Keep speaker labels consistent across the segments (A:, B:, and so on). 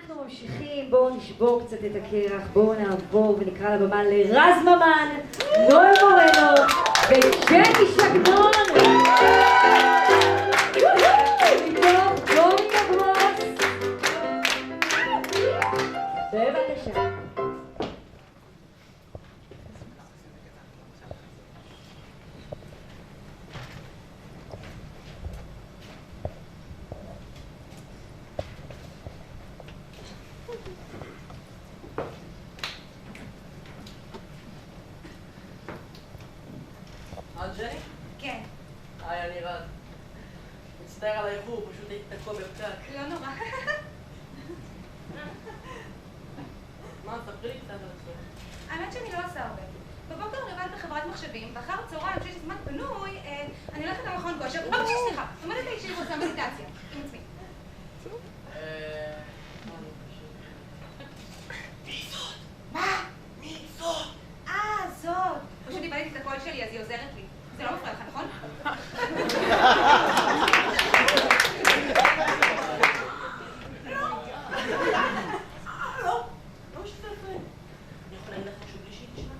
A: אנחנו ממשיכים, בואו נשבור קצת את הקרח, בואו נעבור ונקרא לבמה לרז ממן, נוי מורנו וג'קי שגנון. בבקשה.
B: ג'ני?
C: כן.
B: היי, אני רז. מצטער על האיחור, פשוט הייתי תקוע בפקק.
C: לא נורא.
B: מה, ספרי לי קצת על עצמך.
C: האמת שאני לא עושה הרבה. בבוקר אני עובדת בחברת מחשבים, ואחר הצהריים, כשיש לי זמן פנוי, אני הולכת למכון כושר. סליחה, לומדת אישי ועושה מדיטציה. עם עצמי.
B: מי זאת?
C: מה?
B: מי זאת?
C: זאת. פשוט איבדתי את הקול שלי, אז היא עוזרת לי. זה לא מפריע לך, נכון?
B: לא משתתף. אני יכולה להגיד לך משהו בלי שהיא תשמע?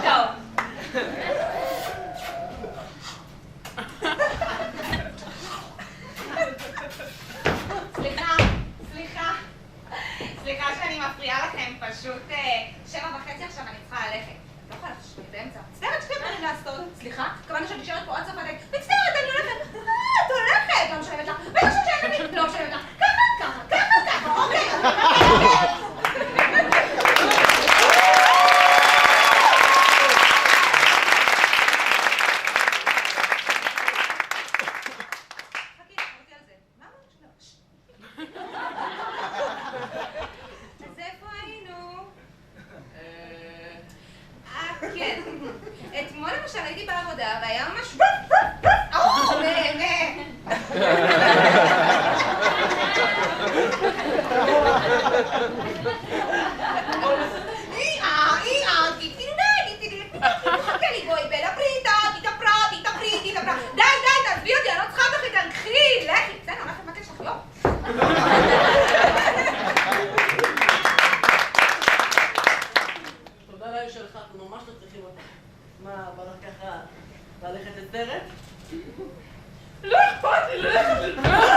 C: טוב. סליחה שאני מפריעה לכם, פשוט 7:30 עכשיו אני צריכה ללכת. לא יכולה לחשוב שאני באמצע. מצטערת שכם דברים לעשות. סליחה? כמובן שאני נשארת פה עד סוף הדק. מצטערת, אני הולכת. את הולכת! לא משלמת לך. בטח שמשלמת לי. לא משלמת לך. ככה, אוקיי. כן. אתמול למשל הייתי בעבודה והיה ממש... די, תעזבי אותי, אני לא צריכה אותך יותר, קחי, לכי, בסדר, אני הולכת לבקש לך, יופ.
B: תודה לאל שלך, אנחנו ממש לא צריכים אותך. מה, בא לך ככה ללכת לסרט? לא אכפת לי ללכת לסרט!